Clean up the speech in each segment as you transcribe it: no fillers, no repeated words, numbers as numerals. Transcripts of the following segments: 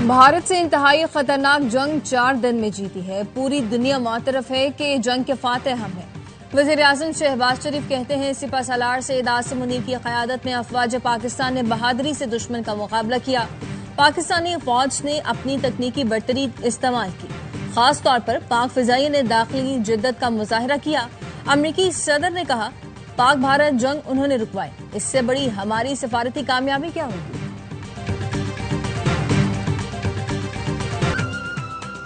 भारत से इंतहाई खतरनाक जंग 4 दिन में जीती है। पूरी दुनिया मुतरफ है कि जंग के फातेह हम हैं। वज़ीर आज़म शहबाज शरीफ कहते हैं, सिपह सालार सैयद आसिम मुनीर की क़यादत में अफ़वाज पाकिस्तान ने बहादुरी से दुश्मन का मुकाबला किया। पाकिस्तानी फौज ने अपनी तकनीकी बर्तरी इस्तेमाल की। खास तौर पर पाक फ़िज़ाइयों ने दाखिली जिद्दत का मुजाहरा किया। अमरीकी सदर ने कहा, पाक भारत जंग उन्होंने रुकवाई, इससे बड़ी हमारी सिफारती कामयाबी क्या होगी।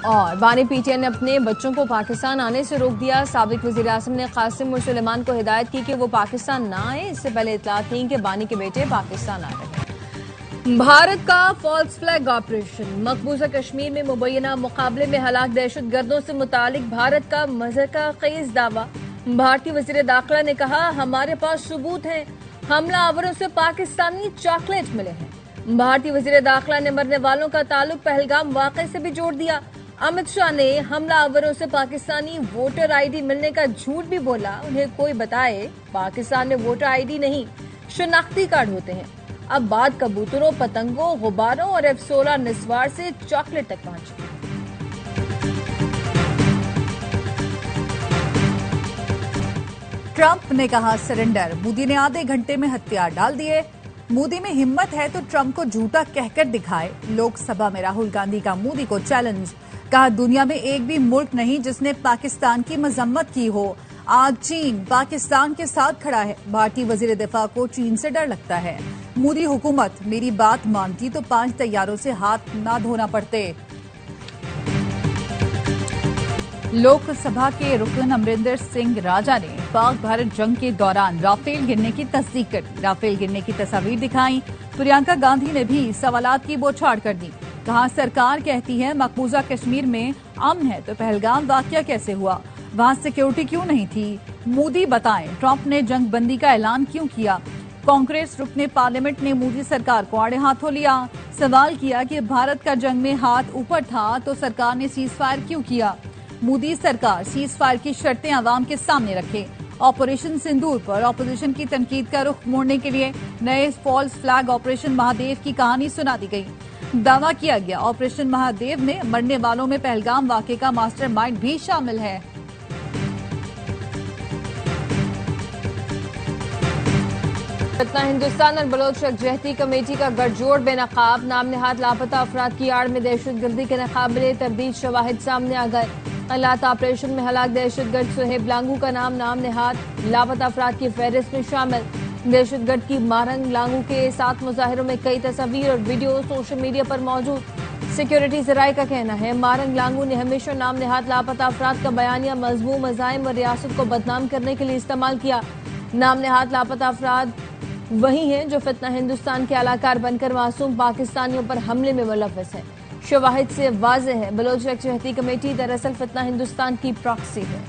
और बानी पीटीआई ने अपने बच्चों को पाकिस्तान आने से रोक दिया। साबिक वज़ीर आज़म ने कासिम और सुलेमान को हिदायत की कि वो पाकिस्तान ना आए। इससे पहले इत्तला थी कि बानी के बेटे पाकिस्तान आ रहे हैं। भारत का फॉल्स फ्लैग ऑपरेशन। मकबूजा कश्मीर में मुबैना मुकाबले में हलाक दहशतगर्दों से मुतालिक भारत का मज़हका खेज दावा। भारतीय वज़ीर दाखिला ने कहा, हमारे पास सबूत हैं, हमला आवरों से पाकिस्तानी चॉकलेट मिले हैं। भारतीय वज़ीर दाखिला ने मरने वालों का ताल्लुक पहलगाम वाक़े से भी जोड़ दिया। अमित शाह ने हमला आवरों से पाकिस्तानी वोटर आईडी मिलने का झूठ भी बोला। उन्हें कोई बताए, पाकिस्तान में वोटर आईडी नहीं, शनाख्ती कार्ड होते हैं। अब बात कबूतरों, पतंगों, गुब्बारों और F-16 निस्वार से चॉकलेट तक पहुंच चुकी। ट्रंप ने कहा सरेंडर। मोदी ने आधे घंटे में हथियार डाल दिए। मोदी में हिम्मत है तो ट्रंप को झूठा कहकर दिखाए। लोकसभा में राहुल गांधी का मोदी को चैलेंज। कहा, दुनिया में एक भी मुल्क नहीं जिसने पाकिस्तान की मजम्मत की हो। आज चीन पाकिस्तान के साथ खड़ा है। भारतीय वजीर दिफा को चीन से डर लगता है। मोदी हुकूमत मेरी बात मानती तो 5 तैयारों से हाथ ना धोना पड़ते। लोकसभा के रुकन अमरिंदर सिंह राजा ने पाक भारत जंग के दौरान राफेल गिरने की तस्दीक कर दी। राफेल गिरने की तस्वीर दिखाई। प्रियंका गांधी ने भी सवालात की बौछार कर दी। कहा, सरकार कहती है मकबूजा कश्मीर में अमन है तो पहलगाम वाकया कैसे हुआ, वहां सिक्योरिटी क्यों नहीं थी। मोदी बताएं, ट्रंप ने जंग बंदी का ऐलान क्यों किया। कांग्रेस रुकने पार्लियामेंट ने मोदी सरकार को आड़े हाथों लिया। सवाल किया कि भारत का जंग में हाथ ऊपर था तो सरकार ने सीज फायर क्यों किया। मोदी सरकार सीज फायर की शर्तें आवाम के सामने रखे। ऑपरेशन सिंदूर पर ऑपोजिशन की तनकीद का रुख मोड़ने के लिए नए फॉल्स फ्लैग ऑपरेशन महादेव की कहानी सुना दी गई। दावा किया गया, ऑपरेशन महादेव में मरने वालों में पहलगाम वाकये का मास्टरमाइंड भी शामिल है। इतना हिंदुस्तान और बलोच यकजहती कमेटी का गठजोड़ बेनकाब। नाम नेहाद लापता अफराद की आड़ में दहशतगर्दी के नाकाबिले तरदीद शवाहिद सामने आ गए। अलाता ऑपरेशन में हलाक दहशतगर्द सुहेब लांगू का नाम नेहाद लापता अफराद की फहरिस्त में शामिल। दहशतगर्द की मारंग लांगू के 7 मुजाहिरों में कई तस्वीर और वीडियो सोशल मीडिया पर मौजूद। सिक्योरिटी जराये का कहना है, मारंग लांगू ने हमेशा नाम नेहाद लापता अफराद का बयानिया मजमूम अजाइम और रियासत को बदनाम करने के लिए इस्तेमाल किया। नाम नेहाद लापता अफराद वही हैं जो फितना हिंदुस्तान के अलाकार बनकर मासूम पाकिस्तानियों पर हमले में मुलव्वस है। शवाहिद से वाज़ेह है, बलोच यकजहती कमेटी दरअसल फितना हिंदुस्तान की प्रॉक्सी है।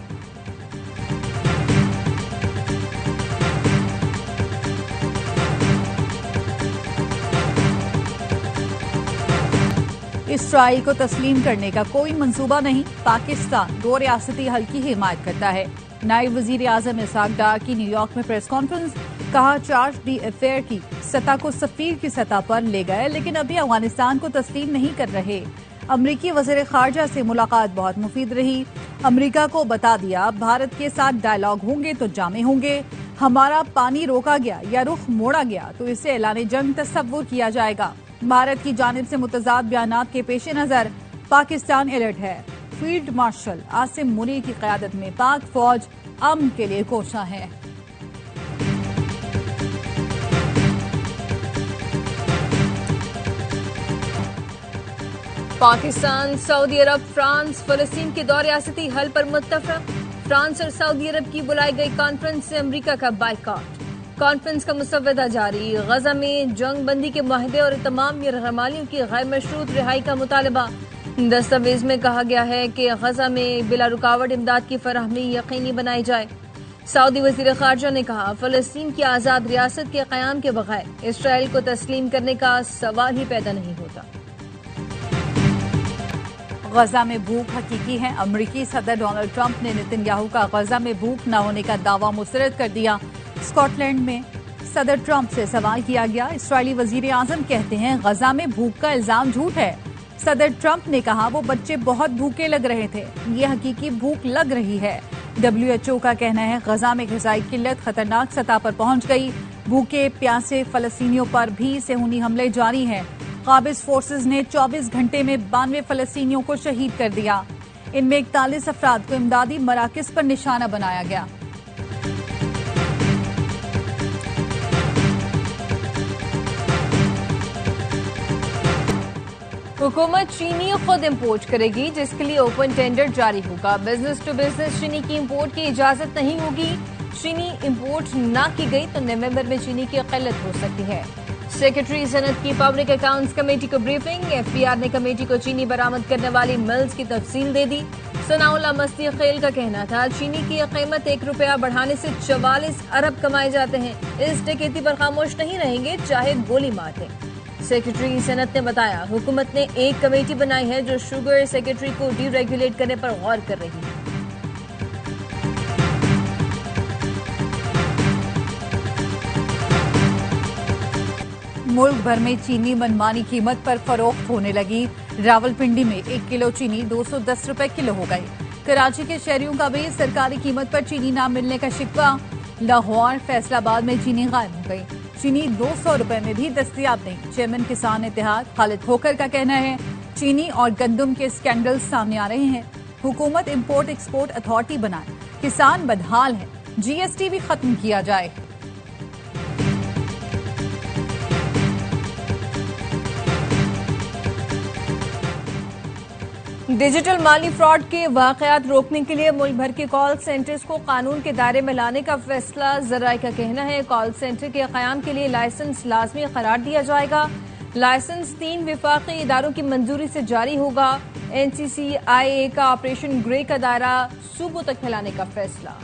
इसराइल को तस्लीम करने का कोई मंसूबा नहीं। पाकिस्तान 2 रियासती हल की हिमायत करता है। नायब वजीर आजम इसहाक डार की न्यूयॉर्क में प्रेस कॉन्फ्रेंस। कहा, चार्ज दी अफेयर की सतह को सफीर की सतह पर ले गए लेकिन अभी अफगानिस्तान को तस्लीम नहीं कर रहे। अमरीकी वज़ीर ख़ारजा से मुलाकात बहुत मुफीद रही। अमरीका को बता दिया, भारत के साथ डायलॉग होंगे तो जामे होंगे। हमारा पानी रोका गया या रुख मोड़ा गया तो इसे ऐलान जंग तस्वुर किया जाएगा। भारत की जानिब से मुतज़ाद बयानात के पेश नज़र पाकिस्तान अलर्ट है। फील्ड मार्शल आसिम मुनीर की क़यादत में पाक फौज अमन के लिए कोशा है। पाकिस्तान, सऊदी अरब, फ्रांस फ़लस्तीन के 2 रियासती हल पर मुत्तफ़क़। फ्रांस और सऊदी अरब की बुलाई गई कॉन्फ्रेंस से अमरीका का बाइकॉट। कॉन्फ्रेंस का मुसव्वदा जारी। गजा में जंग बंदी के मुआहदे और तमाम यरगमालियों की गैर मशरूत रिहाई का मुतालबा। दस्तावेज में कहा गया है कि गजा में बिला रुकावट इमदाद की फराहमी यकीनी बनाई जाए। सऊदी वज़ीर ख़ारजा ने कहा, फ़लस्तीन की आज़ाद रियासत के क़याम के बगैर इसराइल को तस्लीम करने का सवाल ही पैदा नहीं होता। गजा में भूख हकीकी है। अमरीकी सदर डोनाल्ड ट्रंप ने नेतन्याहू का गजा में भूख न होने का दावा मुस्तरद कर दिया। स्कॉटलैंड में सदर ट्रंप से सवाल किया गया। इसराइली वजीर आजम कहते हैं गजा में भूख का इल्जाम झूठ है। सदर ट्रंप ने कहा वो बच्चे बहुत भूखे लग रहे थे, ये हकीकी भूख लग रही है। WHO का कहना है गजा में ग़िज़ाई किल्लत खतरनाक सतह पर पहुंच गई। भूखे प्यासे फलस्तीनियों पर भी सेहूनी हमले जारी हैं। काबिज फोर्सेज ने 24 घंटे में 92 फलस्तीनियों को शहीद कर दिया। इनमें 41 अफराद को इमदादी मराकज़ पर निशाना बनाया गया। हुकूमत चीनी खुद इंपोर्ट करेगी, जिसके लिए ओपन टेंडर जारी होगा। बिजनेस टू बिजनेस चीनी की इंपोर्ट की इजाजत नहीं होगी। चीनी इंपोर्ट ना की गई तो नवंबर में चीनी की किल्लत हो सकती है। सेक्रेटरी सनत की पब्लिक अकाउंट्स कमेटी को ब्रीफिंग। FBR ने कमेटी को चीनी बरामद करने वाली मिल्स की तफसील दे दी। सनाउल्लाह मस्ती खेल का कहना था चीनी की कीमत ₹1 बढ़ाने से 44 अरब कमाए जाते हैं। इस डकैती पर खामोश नहीं रहेंगे, चाहे गोली मार दें। सेक्रेटरी सनत ने बताया हुकूमत ने एक कमेटी बनाई है जो शुगर सेक्रेटरी को डीरेगुलेट करने पर गौर कर रही है। मुल्क भर में चीनी मनमानी कीमत पर फरोख्त होने लगी। रावलपिंडी में 1 किलो चीनी 210 रुपए किलो हो गई। कराची के शहरियों का भी सरकारी कीमत पर चीनी न मिलने का शिकवा। लाहौर फैसलाबाद में चीनी गायब हो गई। चीनी 200 रुपए में भी दस्तयाब नहीं। चेयरमैन किसान इत्तेहाद खालिद खोकर का कहना है चीनी और गंदम के स्कैंडल सामने आ रहे हैं। हुकूमत इंपोर्ट एक्सपोर्ट अथॉरिटी बनाए, किसान बदहाल है, GST भी खत्म किया जाए। डिजिटल माली फ्रॉड के वाकयात रोकने के लिए मुल्क भर के कॉल सेंटर्स को कानून के दायरे में लाने का फैसला। जराए का कहना है कॉल सेंटर के क़याम के लिए लाइसेंस लाजमी करार दिया जाएगा। लाइसेंस 3 विफाकी इदारों की मंजूरी से जारी होगा। NCCIA का ऑपरेशन ग्रे का दायरा सूबों तक फैलाने का फैसला।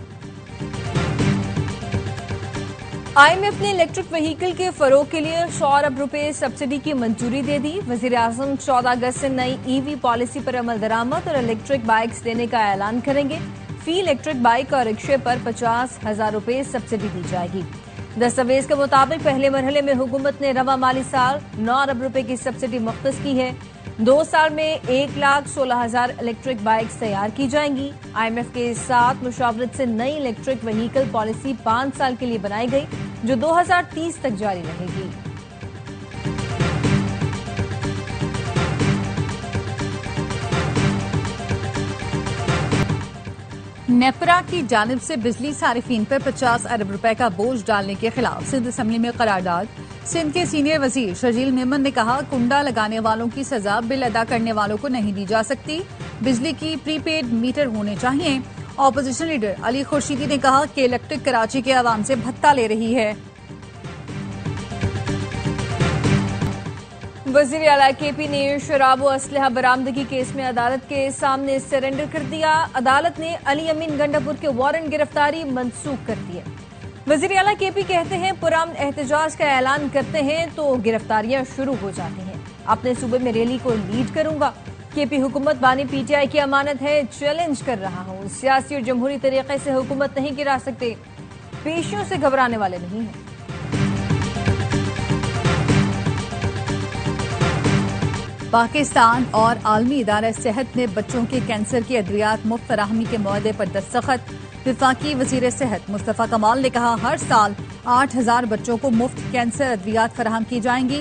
IMF ने इलेक्ट्रिक व्हीकल के फरोग के लिए 100 अरब रुपए सब्सिडी की मंजूरी दे दी। वजीर आजम 14 अगस्त से नई EV पॉलिसी पर अमल दरामद और इलेक्ट्रिक बाइक्स देने का ऐलान करेंगे। फी इलेक्ट्रिक बाइक और रिक्शे पर 50,000 रुपए सब्सिडी दी जाएगी। दस्तावेज के मुताबिक पहले मरहले में हुकूमत ने रवा माली साल 9 अरब रुपए की सब्सिडी मुख्तस की है। 2 साल में 1,16,000 इलेक्ट्रिक बाइक्स तैयार की जाएंगी। IMF के साथ मुशावरत से नई इलेक्ट्रिक व्हीकल पॉलिसी 5 साल के लिए बनाई गई, जो 2030 तक जारी रहेगी। नेपरा की जानिब से बिजली सारिफीन पर 50 अरब रुपए का बोझ डालने के खिलाफ सिंध असम्बली में करारदाद। सिंध के सीनियर वजीर शजील मेमन ने कहा कुंडा लगाने वालों की सजा बिल अदा करने वालों को नहीं दी जा सकती। बिजली की प्रीपेड मीटर होने चाहिए। ऑपोजिशन लीडर अली खुर्शीदी ने कहा कि इलेक्ट्रिक कराची के अवाम से भत्ता ले रही है। वजीर आला KP ने शराब व असलहा बरामदगी केस में अदालत के सामने सरेंडर कर दिया। अदालत ने अली अमीन गंडापुर के वारंट गिरफ्तारी मनसूख कर दिए। वजीर आला KP कहते हैं पुरअमन एहतजाज का ऐलान करते हैं तो गिरफ्तारियां शुरू हो जाती हैं। अपने सूबे में रैली को लीड करूंगा। KP हुकूमत बानी PTI की अमानत है, चैलेंज कर रहा हूं। सियासी और जमहूरी तरीके से हुकूमत नहीं गिरा सकते, पेशियों से घबराने वाले नहीं हैं। पाकिस्तान और आलमी इदारा सेहत ने बच्चों के कैंसर की अद्वियात मुफ्त फराहमी के मुआहदे पर दस्तखत। विफाकी वजीर सेहत मुस्तफ़ा कमाल ने कहा हर साल 8,000 बच्चों को मुफ्त कैंसर अद्वियात फराहम की जाएंगी।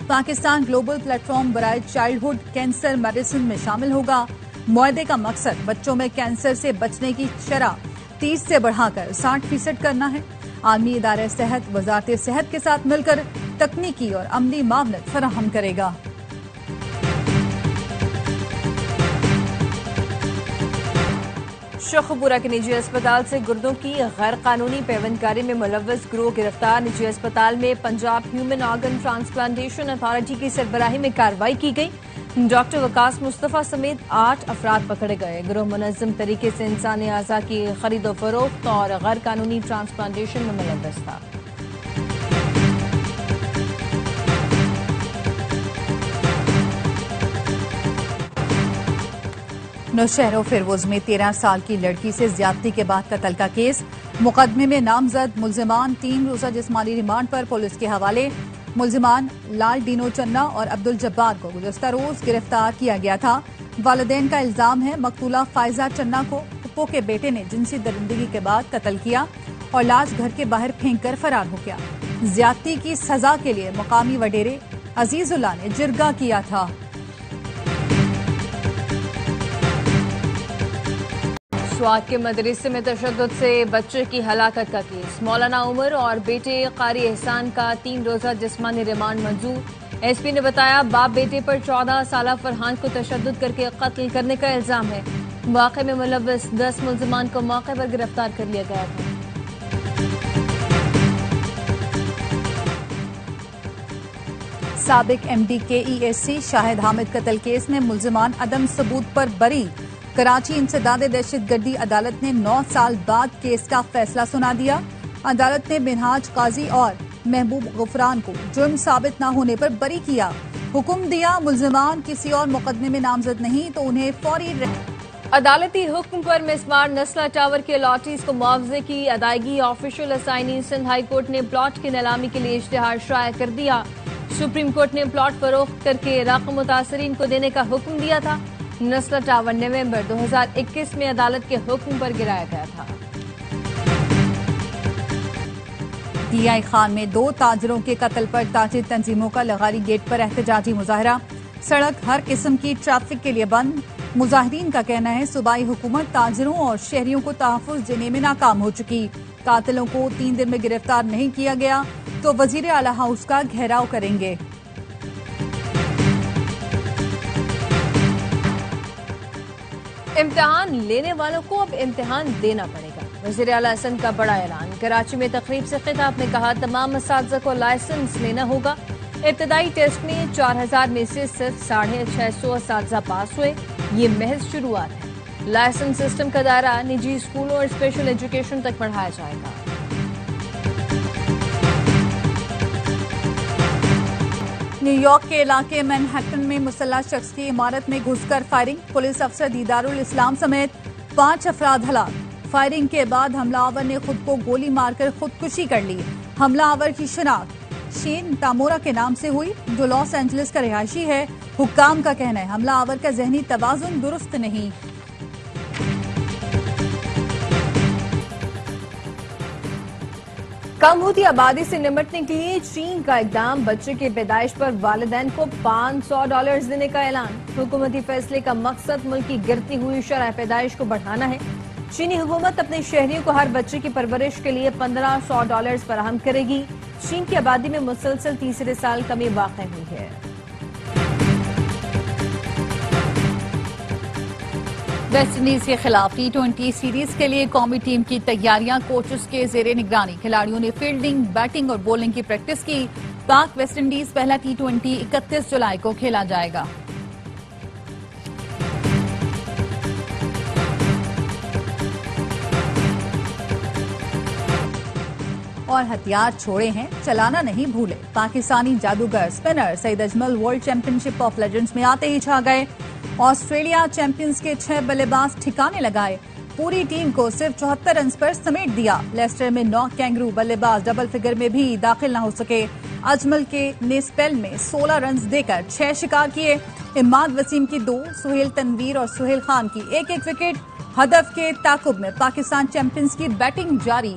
पाकिस्तान ग्लोबल प्लेटफॉर्म बराए चाइल्डहुड कैंसर मेडिसिन में शामिल होगा। मुआहदे का मकसद बच्चों में कैंसर से बचने की शरह 30 से बढ़ाकर 60% करना है। आलमी इदारा सेहत वजारत सेहत के साथ मिलकर तकनीकी और अमली मामलत फराहम करेगा। शेखपुरा के निजी अस्पताल से गुर्दों की गैर कानूनी पेवंदकारी में मुलव्वस गिरोह गिरफ्तार। निजी अस्पताल में Punjab human organ transplantation authority की सरबराही में कार्रवाई की गई। डॉक्टर वकास मुस्तफा समेत 8 अफराद पकड़े गए। गिरोह मुनज़्ज़म तरीके से इंसानी अज़ा की खरीदो फरोख्त और गैर कानूनी ट्रांसप्लांटेशन में मुलव्वस था। नौशहरों फिरवोज में 13 साल की लड़की से ज्यादती के बाद कत्ल का केस। मुकदमे में नामजद मुल्जिमान 3 रोजा जिस्मानी रिमांड पर पुलिस के हवाले। मुल्जिमान लाल डीनो चन्ना और अब्दुल जब्बार को गुज़श्ता रोज गिरफ्तार किया गया था। वालिदैन का इल्जाम है मकतूला फायजा चन्ना को पप्पो के बेटे ने जिनसी दरिंदगी के बाद कत्ल किया और लाश घर के बाहर फेंककर फरार हो गया। ज्यादती की सजा के लिए मकामी वडेरे अजीजुल्लाह ने जिरगा किया था। स्वात के मदरसे में तशद्दुद से बच्चे की हलाकत का केस। मौलाना उमर और बेटे कारी एहसान का 3 रोजा जिस्मानी रिमांड मंजूर। एसपी ने बताया बाप बेटे पर 14 साला फरहान को तशद्दुद करके कत्ल करने का इल्जाम है। वाक़े में मुलव्वस 10 मुल्जिमान को मौके पर गिरफ्तार कर लिया गया था। साबिक एमडी KESC शाहिद हामिद कत्ल केस में मुल्जिमान अदम सबूत पर बरी। कराची इंसदाद दहशतगर्दी अदालत ने 9 साल बाद केस का फैसला सुना दिया। अदालत ने मिनहाज काजी और महबूब गफरान को जुर्म साबित न होने पर बरी किया। हुक्म दिया मुल्जिमान किसी और मुकदमे में नामजद नहीं तो उन्हें फौरी अदालती हुक्म पर मिसमार नस्ला टावर के लॉटीज को मुआवजे की अदायगी। Official assignee Sindh high court ने प्लॉट की नीलामी के लिए इश्तिहार शाया कर दिया। सुप्रीम कोर्ट ने प्लॉट फरोख्त करके रकम मुतासरीन को देने का हुक्म दिया था। नस्ला टावर नवंबर 2021 में अदालत के हुक्म पर गिराया गया था। DI खान में 2 ताजरों के कत्ल पर ताजिर तंजीमों का लगारी गेट पर एहतजाजी मुजाहरा। सड़क हर किस्म की ट्रैफिक के लिए बंद। मुजाहिरीन का कहना है सूबाई हुकूमत ताजरों और शहरियों को तहफ़्फ़ुज़ देने में नाकाम हो चुकी। कातिलों को 3 दिन में गिरफ्तार नहीं किया गया तो वजीर आला हाउस का घेराव करेंगे। इम्तिहान लेने वालों को अब इम्तिहान देना पड़ेगा। वज़ीर आला हसन का बड़ा ऐलान। कराची में तकरीब से खिताब में कहा तमाम असातिज़ा को लाइसेंस लेना होगा। इब्तदाई टेस्ट में 4000 में से सिर्फ 650 असातिज़ा पास हुए। ये महज शुरुआत है। लाइसेंस सिस्टम का दायरा निजी स्कूलों और स्पेशल एजुकेशन तक बढ़ाया जाएगा। न्यूयॉर्क के इलाके मैनहट्टन में मुसल्लह शख्स की इमारत में घुसकर फायरिंग। पुलिस अफसर दीदारुल इस्लाम समेत 5 अफराद हलाक। फायरिंग के बाद हमलावर ने खुद को गोली मारकर खुदकुशी कर ली। हमलावर की शिनाख्त शेन तामोरा के नाम से हुई जो लॉस एंजलिस का रिहायशी है। हुक्काम का कहना है हमलावर का जहनी तवाजुन दुरुस्त नहीं। कम होती आबादी से निपटने के लिए चीन का इकदाम। बच्चे की पैदाइश पर वालिदैन को $500 देने का ऐलान। हुकूमती फैसले का मकसद मुल्क की गिरती हुई शरह पैदाइश को बढ़ाना है। चीनी हुकूमत अपने शहरियों को हर बच्चे की परवरिश के लिए $1500 फराहम करेगी। चीन की आबादी में मुसलसल तीसरे साल कमी वाक़ई हुई है। वेस्ट इंडीज के खिलाफ T20 सीरीज के लिए कौमी टीम की तैयारियां। कोचेस के जेरे निगरानी खिलाड़ियों ने फील्डिंग, बैटिंग और बॉलिंग की प्रैक्टिस की। पाक वेस्ट इंडीज पहला T20 31 जुलाई को खेला जाएगा। और हथियार छोड़े हैं, चलाना नहीं भूले। पाकिस्तानी जादूगर spinner Saeed Ajmal world championship of legends में आते ही छा गए। ऑस्ट्रेलिया चैंपियंस के 6 बल्लेबाज ठिकाने लगाए। पूरी टीम को सिर्फ 74 रन पर समेट दिया। लेस्टर में 9 कैंगरू बल्लेबाज डबल फिगर में भी दाखिल न हो सके। अजमल ने स्पेल में 16 रन देकर 6 शिकार किए। इमाद वसीम की 2, सुहेल तनवीर और सुहेल खान की 1-1 विकेट। हदफ के ताकुब में पाकिस्तान चैंपियंस की बैटिंग जारी।